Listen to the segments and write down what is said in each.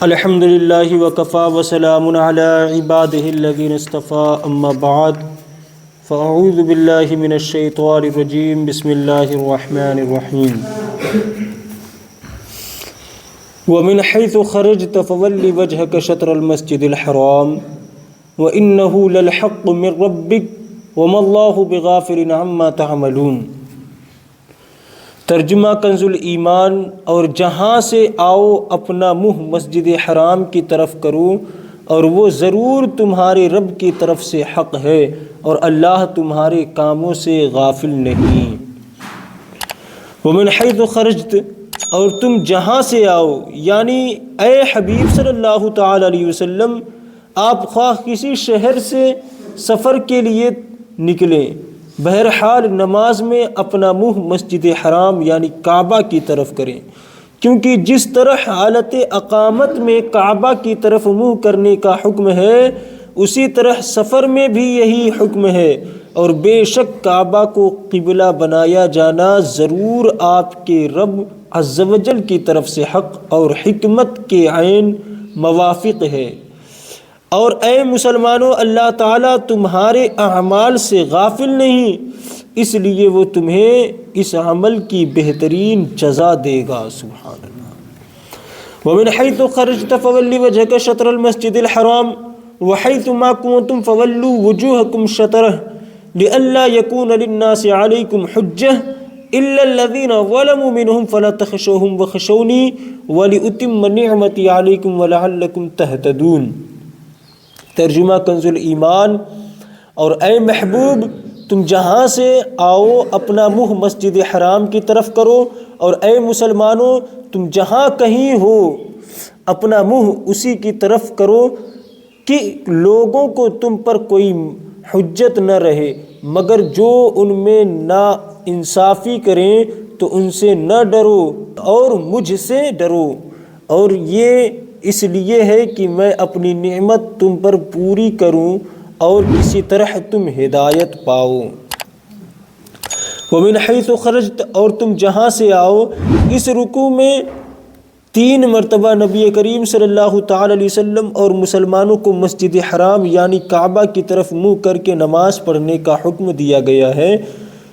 الحمد للہ وکفا وسلام علی عبادہ الذین اصطفیٰ اما بعد فاعوذ باللہ من الشیطان الرجیم بسم اللہ الرحمن الرحیم ومن حیث خرجت فول وجہک شطر المسجد الحرام وإنہ للحق من ربک وما اللہ بغافل عما تعملون۔ ترجمہ کنز الایمان۔ اور جہاں سے آؤ اپنا منہ مسجد حرام کی طرف کرو، اور وہ ضرور تمہارے رب کی طرف سے حق ہے، اور اللہ تمہارے کاموں سے غافل نہیں۔ ومن حیث خرجت، اور تم جہاں سے آؤ، یعنی اے حبیب صلی اللہ تعالی علیہ وسلم، آپ خواہ کسی شہر سے سفر کے لیے نکلیں، بہرحال نماز میں اپنا منہ مسجد حرام یعنی کعبہ کی طرف کریں، کیونکہ جس طرح حالت اقامت میں کعبہ کی طرف منہ کرنے کا حکم ہے، اسی طرح سفر میں بھی یہی حکم ہے، اور بے شک کعبہ کو قبلہ بنایا جانا ضرور آپ کے رب عز و جل کی طرف سے حق اور حکمت کے عین موافق ہے۔ اور اے مسلمانوں، اللہ تعالیٰ تمہارے اعمال سے غافل نہیں، اس لیے وہ تمہیں اس عمل کی بہترین جزا دے گا۔ سبحان اللہ۔ ومن حیث خرجت فول وجہک شطر المسجد الحرام وحیث ما کنتم فولوا وجوہکم شطرہ لئلا یکون للناس علیکم حجہ الا الذین ظلموا منہم فلا تخشوہم وخشونی ولأتم نعمتی علیکم ولعلکم تہتدون۔ ترجمہ کنز الایمان۔ اور اے محبوب، تم جہاں سے آؤ اپنا منہ مسجد حرام کی طرف کرو، اور اے مسلمانوں، تم جہاں کہیں ہو اپنا منہ اسی کی طرف کرو کہ لوگوں کو تم پر کوئی حجت نہ رہے، مگر جو ان میں نا انصافی کریں تو ان سے نہ ڈرو اور مجھ سے ڈرو، اور یہ اس لیے ہے کہ میں اپنی نعمت تم پر پوری کروں اور اسی طرح تم ہدایت پاؤ۔ ومن حیث خرجت، اور تم جہاں سے آؤ، اس رکوع میں 3 مرتبہ نبی کریم صلی اللہ تعالی علیہ وسلم اور مسلمانوں کو مسجد حرام یعنی کعبہ کی طرف منہ کر کے نماز پڑھنے کا حکم دیا گیا ہے۔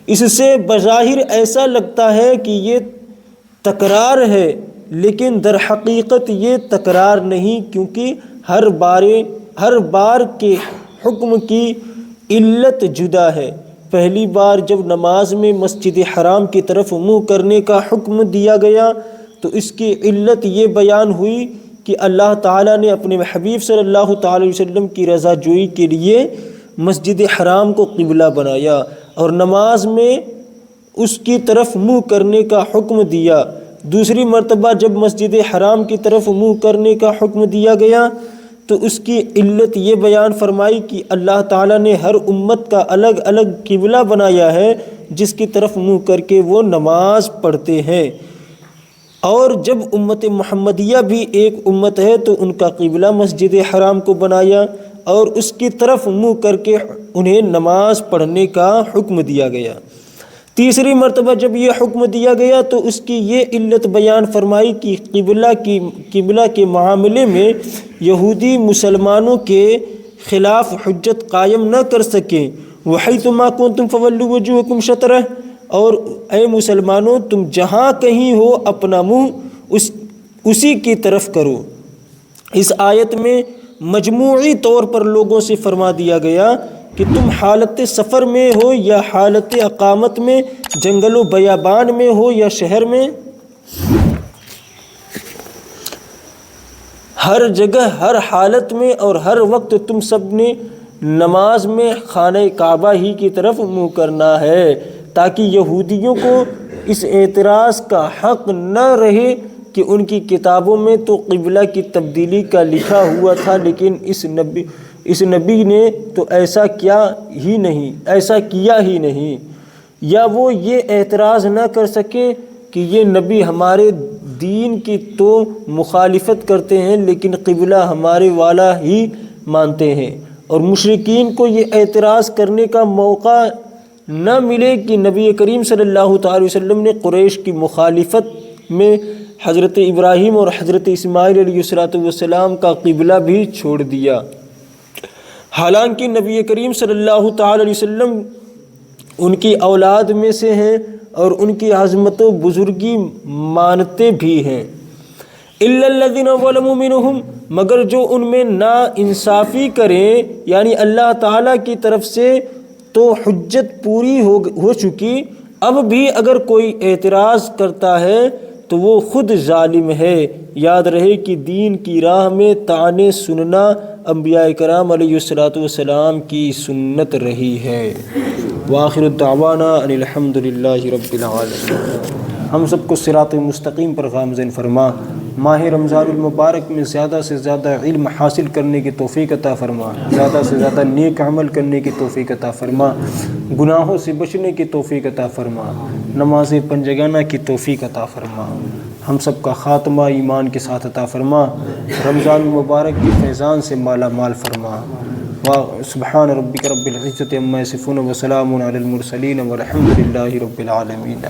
اس سے بظاہر ایسا لگتا ہے کہ یہ تکرار ہے، لیکن در حقیقت یہ تکرار نہیں، کیونکہ ہر بار کے حکم کی علت جدا ہے۔ پہلی بار جب نماز میں مسجد حرام کی طرف منہ کرنے کا حکم دیا گیا تو اس کی علت یہ بیان ہوئی کہ اللہ تعالیٰ نے اپنے حبیب صلی اللہ تعالی علیہ وسلم کی رضا جوئی کے لیے مسجد حرام کو قبلہ بنایا، اور نماز میں اس کی طرف منہ کرنے کا حکم دیا۔ دوسری مرتبہ جب مسجد حرام کی طرف منہ کرنے کا حکم دیا گیا تو اس کی علت یہ بیان فرمائی کہ اللہ تعالیٰ نے ہر امت کا الگ الگ قبلہ بنایا ہے جس کی طرف منہ کر کے وہ نماز پڑھتے ہیں، اور جب امت محمدیہ بھی ایک امت ہے تو ان کا قبلہ مسجد حرام کو بنایا اور اس کی طرف منہ کر کے انہیں نماز پڑھنے کا حکم دیا گیا۔ تیسری مرتبہ جب یہ حکم دیا گیا تو اس کی یہ علت بیان فرمائی کہ قبلہ کے معاملے میں یہودی مسلمانوں کے خلاف حجت قائم نہ کر سکیں۔ وحیث ما کنتم فولوا وجوہکم شطرہ، اور اے مسلمانوں، تم جہاں کہیں ہو اپنا منہ اسی کی طرف کرو۔ اس آیت میں مجموعی طور پر لوگوں سے فرما دیا گیا کہ تم حالت سفر میں ہو یا حالت اقامت میں، جنگل و بیابان میں ہو یا شہر میں، ہر جگہ ہر حالت میں اور ہر وقت تم سب نے نماز میں خانہ کعبہ ہی کی طرف منہ کرنا ہے، تاکہ یہودیوں کو اس اعتراض کا حق نہ رہے کہ ان کی کتابوں میں تو قبلہ کی تبدیلی کا لکھا ہوا تھا، لیکن اس نبی نے تو ایسا کیا ہی نہیں، یا وہ یہ اعتراض نہ کر سکے کہ یہ نبی ہمارے دین کی تو مخالفت کرتے ہیں لیکن قبلہ ہمارے والا ہی مانتے ہیں، اور مشرکین کو یہ اعتراض کرنے کا موقع نہ ملے کہ نبی کریم صلی اللہ تعالی وسلم نے قریش کی مخالفت میں حضرت ابراہیم اور حضرت اسماعیل علیہ السلام کا قبلہ بھی چھوڑ دیا۔ حالانکہ نبی کریم صلی اللہ تعالی علیہ وسلم ان کی اولاد میں سے ہیں اور ان کی عظمت و بزرگی مانتے بھی ہیں۔ الا الذین ظلموا منہم، مگر جو ان میں نا انصافی کریں، یعنی اللہ تعالیٰ کی طرف سے تو حجت پوری ہو چکی، اب بھی اگر کوئی اعتراض کرتا ہے تو وہ خود ظالم ہے۔ یاد رہے کہ دین کی راہ میں طعنے سننا انبیاء کرام علیہ السلام کی سنت رہی ہے۔ وآخر الدعوانا ان الحمد للہ رب العالمین۔ ہم سب کو صراط مستقیم پر گامزن فرما، ماہ رمضان المبارک میں زیادہ سے زیادہ علم حاصل کرنے کی توفیق عطا فرما، زیادہ سے زیادہ نیک عمل کرنے کی توفیق عطا فرما، گناہوں سے بچنے کی توفیق عطا فرما، نماز پنجگانہ کی توفیق عطا فرما، ہم سب کا خاتمہ ایمان کے ساتھ عطا فرما، رمضان المبارک کی فیضان سے مالا مال فرما۔ سبحان ربک رب العزت عما یصفون وسلام علی المرسلین والحمد للہ رب العالمین۔